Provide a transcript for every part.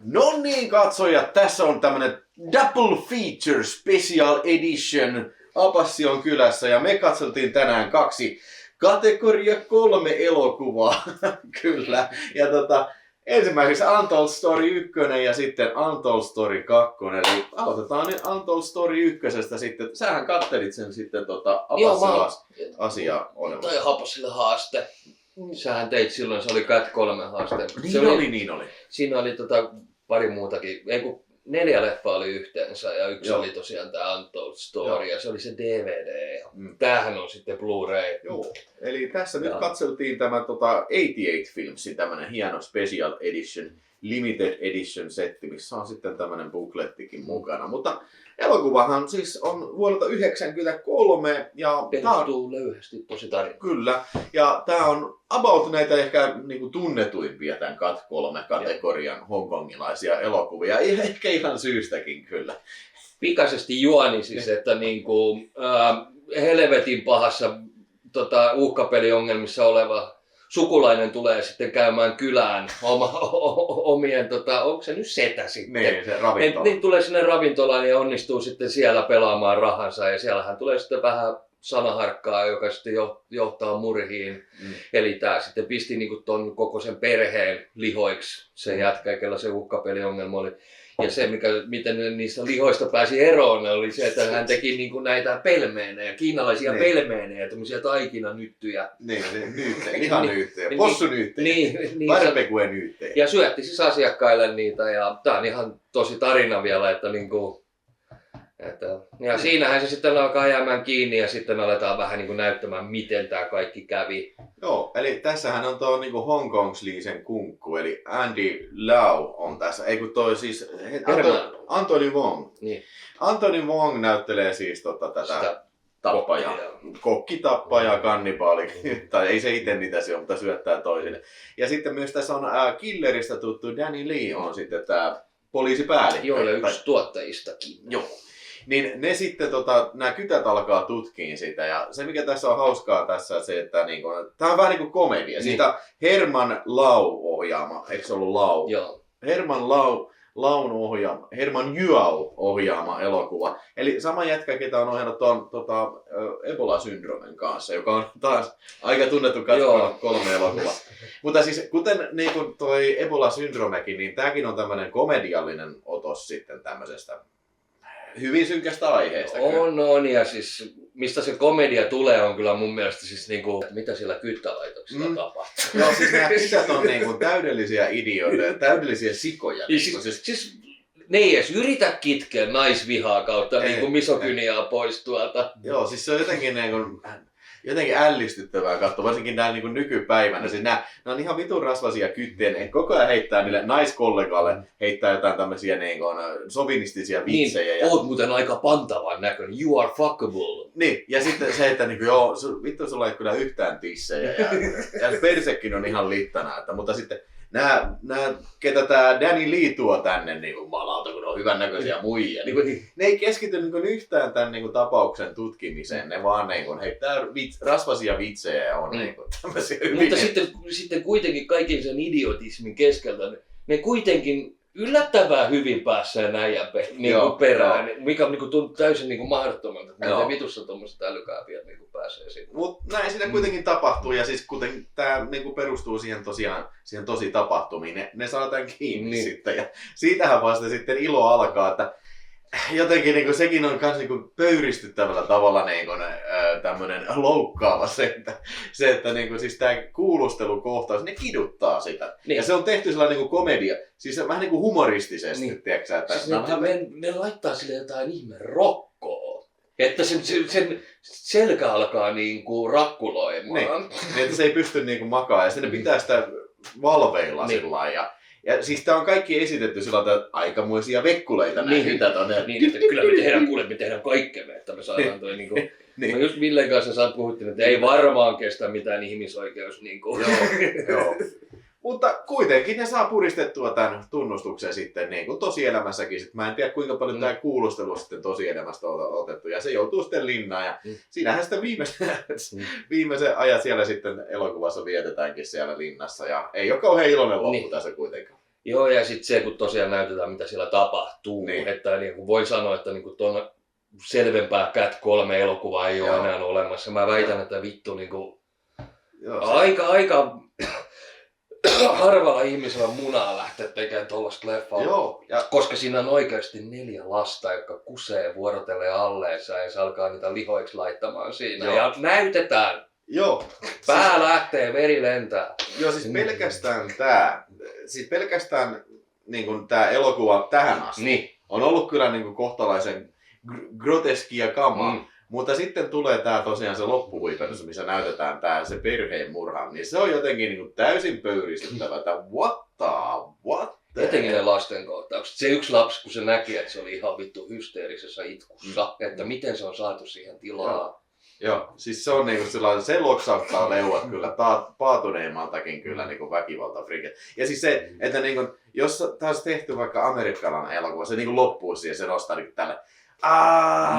No niin, katsojat, tässä on tämmönen Double Feature Special Edition Apassion kylässä ja me katseltiin tänään 2 kategoria 3 elokuvaa. Kyllä. Ja ensimmäiseksi Untold Story 1 ja sitten Untold Story 2. Eli aloitetaan nyt Untold Story 1 sitten. Sähän kattelit sen sitten Apassilla asiaa ohjelmaa. Tai Hapasille haaste. Sähän teit silloin, se oli Cat 3 haaste. Niin oli. Siinä oli pari muutakin, 4 leffaa oli yhteensä ja yksi oli tosiaan tää Untold Story ja se oli se DVD. Tämähän on sitten Blu-ray. Joo. Eli tässä nyt katseltiin tämä 88 Filmsin tämmönen hieno Special Edition, Limited Edition setti, missä on sitten tämmönen booklettikin mukana. Mutta elokuvahan siis on vuodelta 1993 ja perustuu löyhästi tosi tarina. Kyllä. Ja tää on about näitä ehkä niinku tunnetuimpia tämän Cat 3 kategorian hongkongilaisia elokuvia. Ehkä ihan syystäkin kyllä. Pikaisesti juoni siis, että helvetin pahassa uhkapeliongelmissa oleva sukulainen tulee sitten käymään kylään omien, onko se nyt setä sitten? Niin, se ravintola. Niin tulee sinne ravintolaan ja onnistuu sitten siellä pelaamaan rahansa ja siellähän tulee sitten vähän sanaharkkaa, joka sitten johtaa murhiin. Eli tää sitten pisti niinku ton koko sen perheen lihoiksi se jätkä, kellä se uhkapeliongelma oli. Ja se, miten niistä lihoista pääsi eroon, oli se, että hän teki niinku näitä pelmeenejä, kiinalaisia pelmeenejä, tämmöisiä taikinanyttyjä. Niin, lihanyyttejä, possunyyttejä, barbecue-nyyttejä. Ja syötti siis asiakkaille niitä ja tää on ihan tosi tarina vielä, että ja siinähän se sitten alkaa jäämään kiinni ja sitten aletaan vähän niin kuin näyttämään, miten tämä kaikki kävi. Joo, eli tässähän on tuo niin Hong Kong-liisen kunkku, eli Andy Lau on tässä. Ei kun toi siis Anthony Wong. Niin. Anthony Wong näyttelee siis tätä tappajaa. Kokkitappajaa, kannibaali. Tai ei se itse niitä syö, mutta syöttää toisille. Ja sitten myös tässä on Killeristä tuttu Danny Lee on sitten tämä poliisipäällikkö. Joille yksi tuottajistakin. Joo. Niin ne sitten, nämä kytät alkaa tutkiin sitä ja se mikä tässä on hauskaa tässä se, että niinku, tää on vähän niinku komedia. Niin. Siitä Herman Lau ohjaama, eikö se ollut Lau? Joo. Herman Yuao ohjaama elokuva. Eli sama jätkä, ketä on ohjannut tuon Ebola-syndroomen kanssa, joka on taas aika tunnettu Cat 3 elokuva. Mutta siis kuten niin toi Ebola-syndroomekin, niin tääkin on tämmönen komediallinen otos sitten tämmöisestä hyvin synkästä aiheesta. On ja siis mistä se komedia tulee on kyllä mun mielestä siis niinku, mitä siellä kyttälaitoksilla tapahtuu. Joo, siis nämä kytät on niinku täydellisiä idioita, täydellisiä sikoja. Siis ne ei edes yritä kitkeä naisvihaa kautta niinku misogyniaa pois tuolta. Joo, siis se on jotenkin ällistyttävää katsoa, varsinkin näin niin nykypäivänä. Siis nämä on ihan vitun rasvaisia kyttiä, ne koko ajan heittää niille naiskollegalle, heittää jotain tämmöisiä sovinistisia vitsejä. Niin, oot muuten aika pantavan näköinen, you are fuckable. Niin, ja sitten se, että vittu sulla ei kyllä yhtään tissejä ja persekin on ihan littana, mutta sitten nämä, ketä tämä Danny Lee tuo tänne, niin jumalauta, kun ne on hyvännäköisiä muijia. Ne ei keskity yhtään tämän tapauksen tutkimiseen, ne vaan heittää rasvaisia vitsejä ja on tämmöisiä hyviä. Mutta sitten kuitenkin kaiken sen idiotismin keskeltä, ne kuitenkin yllättävän hyvin pääsee näijän perään, mikä tuntuu täysin mahdottomalta, että miten vitussa tuommoiset älykääpiät pääsee siitä. Mutta näin siinä kuitenkin tapahtuu ja siis kuten tämä perustuu siihen tosi tapahtumiin, ne saa tämän kiinni sitten ja siitähän vasta sitten ilo alkaa, että jotenkin sekin on myös pöyristyttävällä tavalla tämmöinen loukkaava se, että siis tämä kuulustelukohtaus, ne kiduttaa sitä. Niin. Ja se on tehty sellainen komedia, siis vähän humoristisesti, tiedätkö että siis ne laittaa sille jotain ihme rokkoa. Että sen selkä alkaa rakkuloimaan. Niin, että se ei pysty makaa ja sitten ne pitää sitä valveilla sillä ja siis tää on kaikki esitetty sillä tavalla, että aikamoisia vekkuleita näin hytät on. Niin, että kyllä me tehdään kaikkemme, että me saadaan toi niin. No just Villen kanssa puhuttiin, että ei varmaan kestä mitään ihmisoikeus Joo. Mutta kuitenkin ne saa puristettua tämän tunnustuksen sitten tosielämässäkin. Mä en tiedä kuinka paljon tämä kuulustelu sitten tosielämästä on otettu ja se joutuu sitten linnaan ja siinähän sitten viimeisen ajan siellä sitten elokuvassa vietetäänkin siellä linnassa ja ei ole kauhean iloinen loppu tässä kuitenkaan. Joo, ja sitten se, kun tosiaan näytetään, mitä siellä tapahtuu. Niin. Että niin kuin voi sanoa, että niin kuin tuon selvempää Cat 3 elokuvaa ei ole Joo. enää olemassa. Mä väitän, että vittu niin kuin Joo, aika harvalla ihmisellä munaa lähteä tekemään tuollaista leffaa. Joo, ja Koska siinä on oikeasti 4 lasta, jotka kusee vuorotellen alleensa ja se alkaa niitä lihoiksi laittamaan siinä. Joo. Ja näytetään. joo. Pää lähtee, veri lentää. Joo, siis pelkästään niin kuin tää elokuva tähän asti Niin. on ollut kyllä niin kuin kohtalaisen groteskia kamaa. Mutta sitten tulee tää tosiaan se loppuhuipennus, missä näytetään tää se perheen murha, niin se on jotenkin niin kuin täysin pöyristyttävä, että what the... Etenkin ne lasten kohtaukset. Se yksi lapsi, kun se näki, että se oli ihan vittu hysteerisessä itkussa, että miten se on saatu siihen tilaan. Joo, siis se on niinku sellainen, se loksauttaa leuat kyllä paatuneimmaltakin kyllä niinku väkivaltafriket. Ja siis se, että niinku, jos taas tehty vaikka amerikkalainen elokuva, se niinku loppuu siihen, se nostaa niinku tälle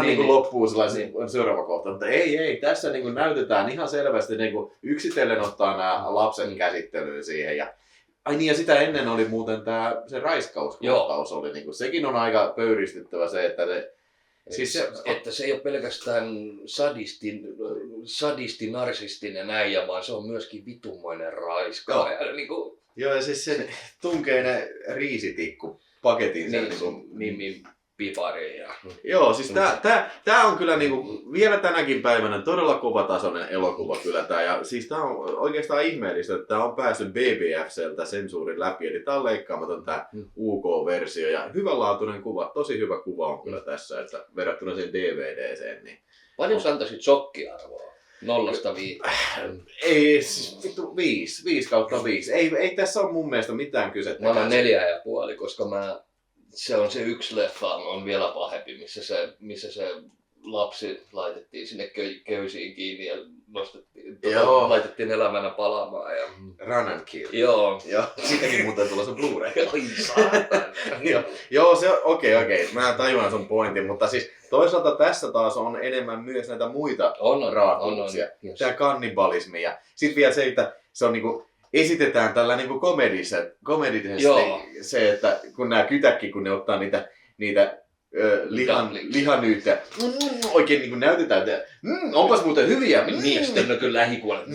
niinku loppuu sellaisen seuraava kohta, mutta ei, tässä niinku näytetään ihan selvästi niinku yksitellen ottaa nämä lapset käsittelyyn siihen ja ai niin, ja sitä ennen oli muuten se raiskauskohtaus oli niinku, sekin on aika pöyristyttävä se, että siis että se ei ole pelkästään narsistinen äijä, vaan se on myöskin vitummoinen raiskaaja. Niin kuin... Joo, ja siis se tunkee ne riisitikku paketin sen Mimmin pipariin. Ja... Joo, siis tää on kyllä niinku vielä tänäkin päivänä todella kovatasoinen elokuva kyllä tää. Ja siis tää on oikeastaan ihmeellistä, että tää on päässyt BBF:ltä sensuurin läpi. Eli tää on leikkaamaton tää UK-versio ja hyvänlaatuinen kuva, tosi hyvä kuva on kyllä tässä, että verrattuna sen DVD:seen. Niin... Paljon sä antaisit shokkiarvoa? 0-5. Ei, siis 5/5. Ei tässä ole mun mielestä mitään kysettä. Mä annan 4,5, koska se on se yksi leffa, on vielä pahempi, missä se lapsi laitettiin sinne köysiin kiinni ja laitettiin elämänä palaamaan. Ja... Run and Kill. Joo. Siitäkin muuten tulla se Blu-ray. Oi saatana. Joo, se on okei. Mä tajuan sun pointin, mutta siis toisaalta tässä taas on enemmän myös näitä muita raakuuksia. Yes. Tää kannibalismi ja sit vielä se, että se on niinku esitetään tällä niinku komedisesti se, että kun nää kytäkki, kun ne ottaa niitä lihanyyttä, oikein niinku näytetään, että onpas muuten hyviä. Niin, ja sitten on kyllä lähikuolet.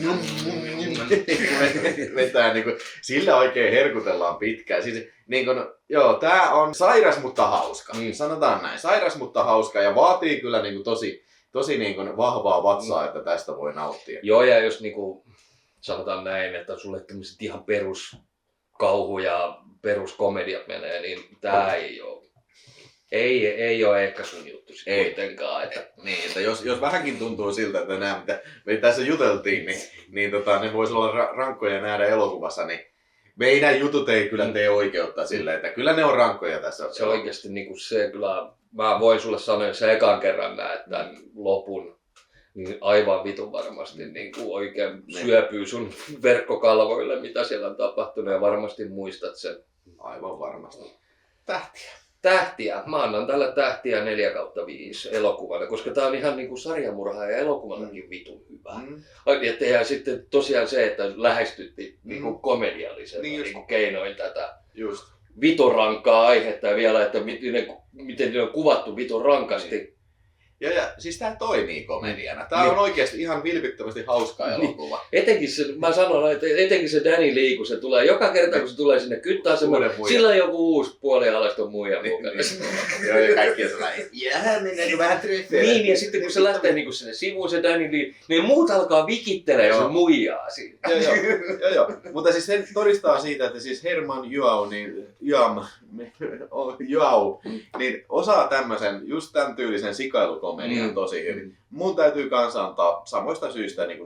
Vetää niinku, sillä oikein herkutellaan pitkään. Siis, niinku, joo, tää on sairas mutta hauska. Sanotaan näin, sairas mutta hauska ja vaatii kyllä niinku tosi niinku vahvaa vatsaa, että tästä voi nauttia. Joo, ja jos niinku sanotaan näin, että sulle tämmöiset ihan peruskauhu ja peruskomediat menee, niin tää ei ole ehkä sun juttu sit kuitenkaan. Että... Niin, että jos vähänkin tuntuu siltä, että nämä mitä me tässä juteltiin, niin ne voisi olla rankkoja nähdä elokuvassa, niin meidän jutut ei kyllä tee oikeutta sille, että kyllä ne on rankkoja tässä. Se oikeasti niinku se kyllä, mä voin sulle sanoa, että sä ekan kerran näet tämän lopun, niin aivan vitun varmasti niin kuin oikein syöpyy sun verkkokalvoille, mitä siellä on tapahtunut ja varmasti muistat sen. Aivan varmasti. Tähtiä. Mä annan tällä tähtiä 4/5 elokuvana, koska tää on ihan niinku sarjamurha ja elokuvanakin vitun hyvä. Ja sitten tosiaan se, että lähestyttiin niinku komediallisella niinku keinoin tätä vitun rankkaa aihetta ja vielä, että miten ne on kuvattu vitun rankasti. Ja siis tää toimii komediana. Tää on oikeesti ihan vilpittömästi hauska elokuva. Mä sanon, että etenkin se Danny Lee, kun se tulee joka kerta, kun se tulee sinne kyttäasemaan, sillä on joku uusi puolialaiston muija mukana. Joo, ja kaikki on sellainen, mennäänkö vähän treffeille. Niin, ja sitten kun se lähtee niinku sinne sivuun se Danny Lee, niin muut alkaa vikittelee sen muijaa siinä. Joo. Mutta siis se todistaa siitä, että siis Herman Joau, niin osaa tämmösen, just tän tyylisen sikailukomedian tosi hyvin. Mun täytyy kanssa antaa samoista syistä niin 4/5.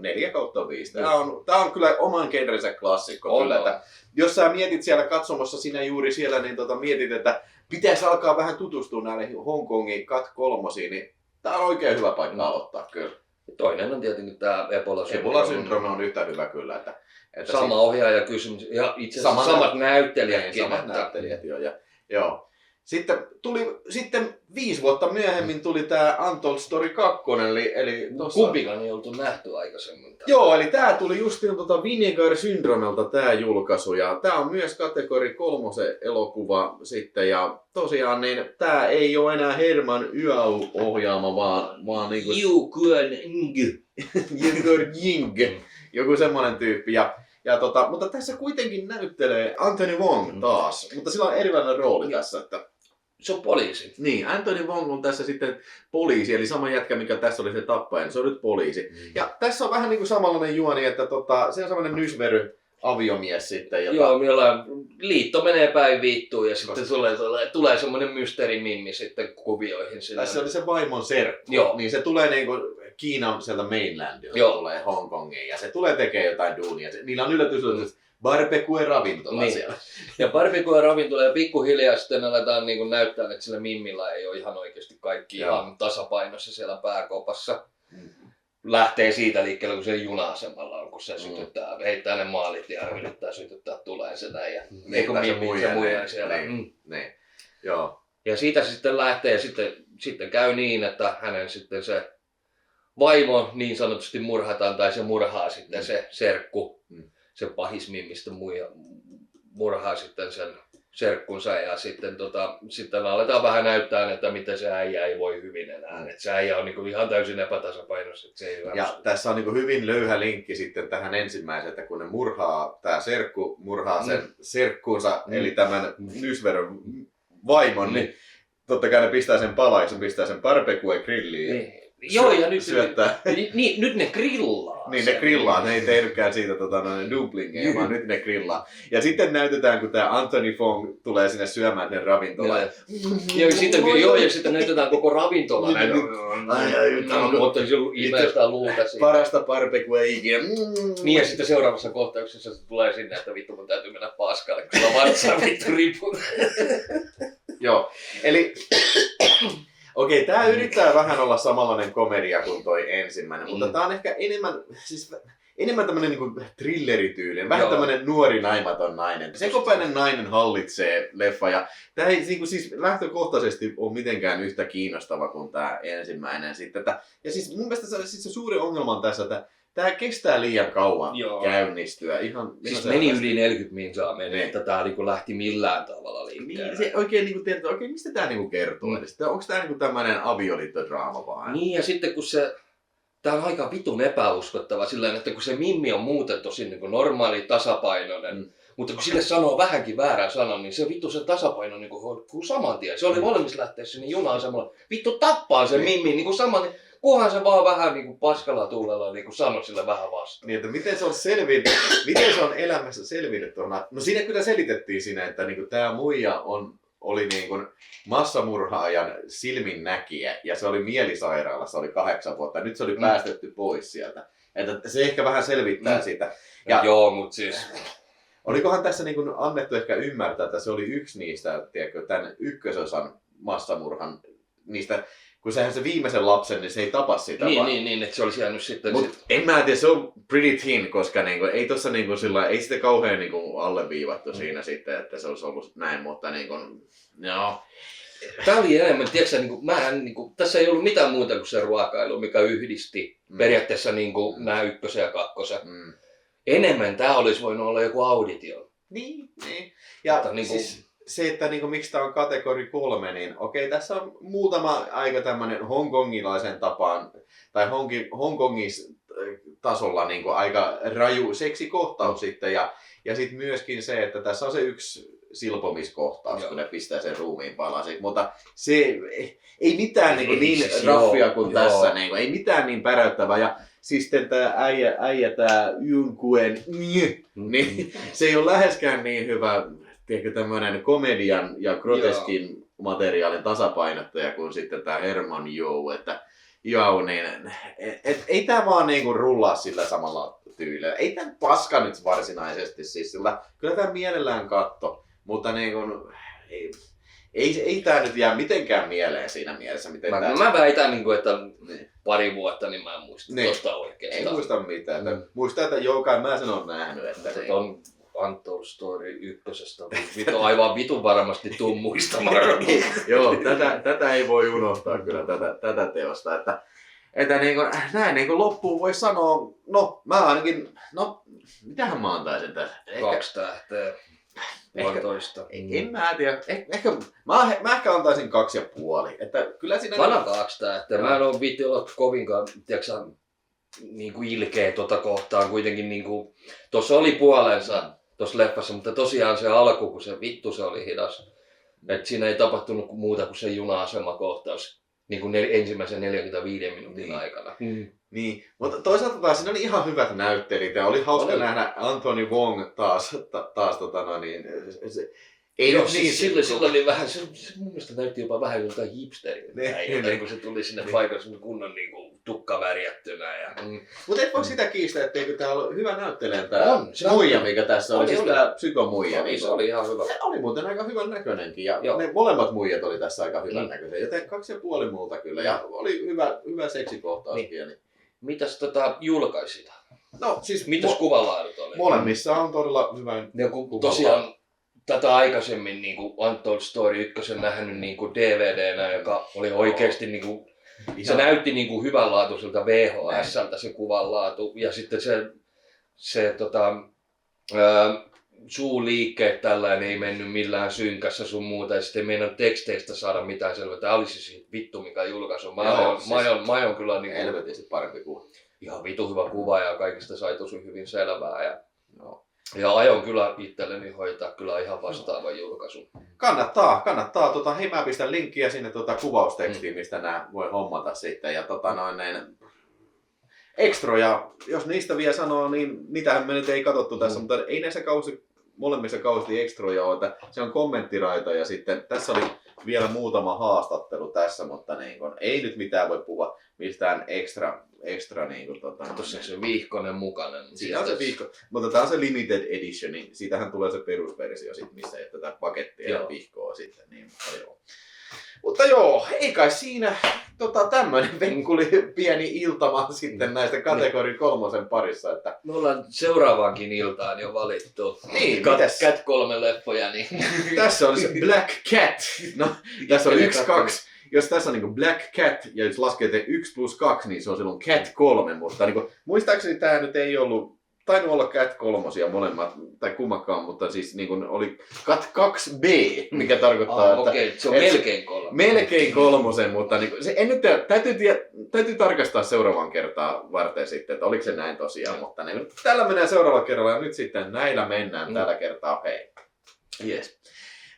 Tää on kyllä oman genrensä klassikko. Kyllä, että jos sä mietit siellä katsomossa sinä juuri siellä, niin mietit, että pitäisi alkaa vähän tutustua näihin Hongkongin Cat 3, niin tää on oikein hyvä paikka aloittaa kyllä. Toinen on tietenkin tää Ebola-syndroome on yhtä hyvä kyllä. Että sama ohjaaja kysymys ja itse asiassa samat näyttelijätkin. Samat näyttelijät, joo. Sitten 5 vuotta myöhemmin tuli tää Untold Story 2, eli tossa... Kumpikaan ei oltu nähty aikaisemmin. Joo, eli tää tuli justiin Vinegar Syndromelta tää julkaisu, ja tää on myös kategori 3 elokuva sitten, ja tosiaan niin tää ei ole enää Herman Yau-ohjaama, vaan niinku... Jögör Jing, joku semmonen tyyppi, mutta tässä kuitenkin näyttelee Anthony Wong taas, mutta sillä on erilainen rooli tässä, että... Se on poliisi. Niin, Anthony Wong on tässä sitten poliisi, eli sama jätkä, mikä tässä oli se tappaja, niin se on nyt poliisi. Ja tässä on vähän niin kuin samanlainen juoni, että se on semmoinen nysvery aviomies sitten. Joo, millä liitto menee päin vittuun ja sitten tulee semmoinen mysteerimimmi sitten kuvioihin. Tässä oli se vaimon serkku, niin se tulee niin kuin Kiinan sieltä mainlandilta, tulee Hongkongiin ja se tulee tekemään jotain duunia. Niillä on yllätys, barbecue-ravintola siellä. Ja barbecue-ravintola ja pikkuhiljaa sitten aletaan niin näyttää, että sillä mimmillä ei ole ihan oikeasti kaikki ihan tasapainossa siellä pääkopassa. Lähtee siitä liikkeelle, kun se juna-asemalla on, kun se sytyttää, heittää ne maalit ja yrittää sytyttää tuleen se näin. Eikö mimmi se muija siellä. Niin. Joo. Ja siitä se sitten lähtee ja sitten käy niin, että hänen sitten se vaimo niin sanotusti murhataan tai se murhaa sitten se serkku. Se pahismimmistä murhaa sitten sen serkkunsa ja sitten aletaan vähän näyttää, että miten se äijä ei voi hyvin enää. Että se äijä on niinku ihan täysin epätasapainossa. Se ei ja tässä on niinku hyvin löyhä linkki sitten tähän ensimmäiseen, että kun ne tää serkku murhaa sen serkkunsa, eli tämän nysverön vaimon, niin totta kai ne pistää sen palaan, se pistää sen barbecue-grilliin. Joo, ja nyt ne grillaa. Niin, ne grillaa. Ne ei tehdykään siitä dumplingeja, vaan nyt ne grillaa. Ja sitten näytetään, kun tää Anthony Wong tulee sinne syömään ne ravintolaan. Ja sitten näytetään koko ravintola. Mutta ihmeellistä luuta siitä. Parasta barbecue ikinä. Niin, ja sitten seuraavassa kohtauksessa se tulee sinne, että vittu mun täytyy mennä paskalle, kun sulla vatsaa vittu ripun. Joo, eli... Okei, tää yrittää vähän olla samanlainen komedia kuin toi ensimmäinen, mutta tää on ehkä enemmän tämmönen niinku thrillerityylinen, vähän tämmönen nuori naimaton nainen. Sekopäinen nainen hallitsee leffa ja tää ei niinku siis lähtökohtaisesti ole mitenkään yhtä kiinnostava kuin tää ensimmäinen sitten. Ja siis mun mielestä se suuri ongelma on tässä, että tää kestää liian kauan käynnistyä. Siis meni yli 40 minsaa että tää niinku lähti millään tavalla liikkeelle. Niin, se oikein niinku tiedät, mistä tää niinku kertoo? Onko tää niinku tämmönen avioliittodraama vaan? Niin, ja sitten kun tää on aika vitun epäuskottava sillä että kun se mimmi on muuten tosi niinku normaali, tasapainoinen, mutta kun sille sanoo vähänkin väärän sanan, niin se vittu se tasapaino niinku saman tien. Se oli valmis lähteä sinne junaan vittu tappaa sen mimmin niinku saman. Kunhan se vaan vähän niinku paskalla tuulella niinku sanoi sille vähän vastaan. Niin, että miten se on elämässä selvinnyt tuohon. No siinä kyllä selitettiin siinä, että niinku tää muija oli niinku massamurhaajan silminnäkijä ja se oli mielisairaalassa, oli 8 vuotta. Nyt se oli päästetty pois sieltä. Että se ehkä vähän selvittää sitä. Joo, mut siis... Olikohan tässä niinku annettu ehkä ymmärtää, että se oli yksi niistä, tiedätkö, tämän ykkösosan massamurhan niistä... Kun sehän se viimeisen lapsen, niin se ei tapa sitä vaan. Niin, että se olisi jäänyt sitten... En mä tiedä, se on pretty thin, koska niinku, ei tossa niinku sillä, ei sitä kauhean niinku alleviivattu siinä sitten, että se olisi ollut näin, mutta niinku, joo. Tää oli enemmän, tiedätkö, tässä ei ollut mitään muuta kuin se ruokailu, mikä yhdisti periaatteessa niinku nämä 1 ja 2. Enemmän tää olisi voinut olla joku auditio. Niin. Ja siis... Se, että niinku, miksi tämä on kategori 3, niin okei, tässä on muutama aika tämmöinen hongkongilaisen tapaan, tai Hongkongis tasolla niinku, aika raju seksikohtaus sitten, ja sitten myöskin se, että tässä on se yksi silpomiskohtaus, kun ne pistää sen ruumiin palasit, mutta se ei mitään niin raffia kuin tässä, niinku, ei mitään niin päräyttävää, ja siis tämä äijä tää Yunkuen, niin se ei ole läheskään niin hyvä, tiedätkö, tämmöinen komedian ja groteskin materiaalin tasapainottaja kuin sitten tämä Herman Jou, että niin ei tää vaan niinku rullaa sillä samalla tyylillä. Ei tää paska nyt varsinaisesti siis sillä, kyllä tää mielellään katto, mutta niinku, ei tää nyt jää mitenkään mieleen siinä mielessä, miten mä väitän niinku, että pari vuotta, niin mä en muista tosta oikeastaan. Ei muista mitään. Muista, että mä sen on nähnyt. Että on Untold Story ykkösestä. Aivan vitun varmasti tuu muistamaan. Joo, tätä ei voi unohtaa kyllä tätä teosta. Että niin kuin, näin niin kuin loppuun voi sanoa, no mä ainakin, no mitähän mä antaisin tässä? 2 tähteä. Puolitoista. En mä tiedä. Mä ehkä antaisin 2,5. Että kyllä siinä... Anna 2 tähteä. Mä en oo viitti olla kovinkaan, tiiäksä, niinku ilkeä kohtaan kuitenkin niinku... Tossa oli puolensa tossa leffassa, mutta tosiaan se alku, kun se oli hidas. Et siinä ei tapahtunut muuta kuin se juna-asemakohtaus niinku ensimmäisen 45 minuutin aikana. Niin, mutta toisaalta taas siinä oli ihan hyvät näyttelijät ja oli hauska nähdä Anthony Wong taas ei joo, nyt niin sillä oli vähän, se mun mielestä näytti jopa vähän joltain hipsteriltä, kun se tuli sinne paikalle kunnon niinku tukka värjättynä. Mutta et voi sitä kiistää, etteikö tää ollut hyvä näyttelijä tää muija, mikä tässä oli, siis oli. tää psykomuija. Se oli ihan hyvä. Se oli muuten aika hyvän näköinenkin ja ne molemmat muijat oli tässä aika hyvän näköisiä, joten 2,5 muuta kyllä ja oli hyvä seksikohtauskin. Niin. Mitäs julkaisit? No siis mitäs kuvalaadut oli? Molemmissa on todella hyvä tosiaan tätä aikaisemmin niinku Untold Story 1 nähnyt niinku DVD:nä, joka oli oikeesti niinku se näytti niinku hyvänlaatuiselta VHS:ltä se kuvanlaatu ja sitten se suuliikkeet tällainen ei mennyt millään synkässä sun muuta ja sitten ei meinannut teksteistä saada mitään selvää. Tää oli siis vittu mikä julkaisu. Mä oon kyllä niinku helvetisti parempi kuva. Ihan vitu hyvä kuva ja kaikista sai tosi hyvin selvää ja aion kyllä itselleni hoitaa kyllä ihan vastaavan julkaisun. Kannattaa. Hei, mä pistän linkkiä sinne kuvaustekstiin, mistä nää voi hommata sitten. Ja ekstroja, jos niistä vielä sanoo, niin niitähän me nyt ei katsottu tässä, mutta ei näissä molemmissa kausti ekstroja ole, että se on kommenttiraita ja sitten tässä oli vielä muutama haastattelu tässä, mutta niin kun, ei nyt mitään voi puhua mistään ekstra niin kun, Tuossa on se viihkonen mukana. Siinä on se viihko, mutta tämä on se limited edition, niin siitähän tulee se perusversio sit, missä ei tätä pakettia ja vihkoa sitten. Niin, mutta joo, ei kai siinä tämmönen venkuli pieni iltama sitten näistä kategori 3 parissa. Että... Me ollaan seuraavaankin iltaan jo valittu. Niin, Cat 3 leffoja. Niin... Tässä on se Black Cat. No, tässä on 1, 2. Jos tässä on niin Black Cat ja jos laskee 1+2, niin se on silloin Cat 3. Mutta niin kuin, muistaakseni tämä nyt ei ollut, tainnut olla Cat 3 molemmat, tai kummakaan, mutta siis niin kuin oli Cat 2B, mikä tarkoittaa, että... Okei, se on melkein 3. Melkein 3, mutta niin kuin, se, en nyt täytyy tarkastaa seuraavan kertaa varten sitten, että oliko se näin tosiaan, mutta niin, tällä menee seuraavalla kerralla ja nyt sitten näillä mennään tällä kertaa, hei. Yes.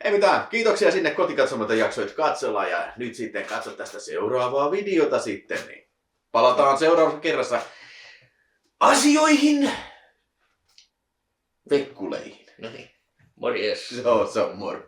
Ei mitään, kiitoksia sinne kotikatsomalta jaksoit katsella ja nyt sitten katso tästä seuraavaa videota sitten, niin palataan seuraavassa kerrassa asioihin, vekkuleihin. No niin, morjes. Se on moro.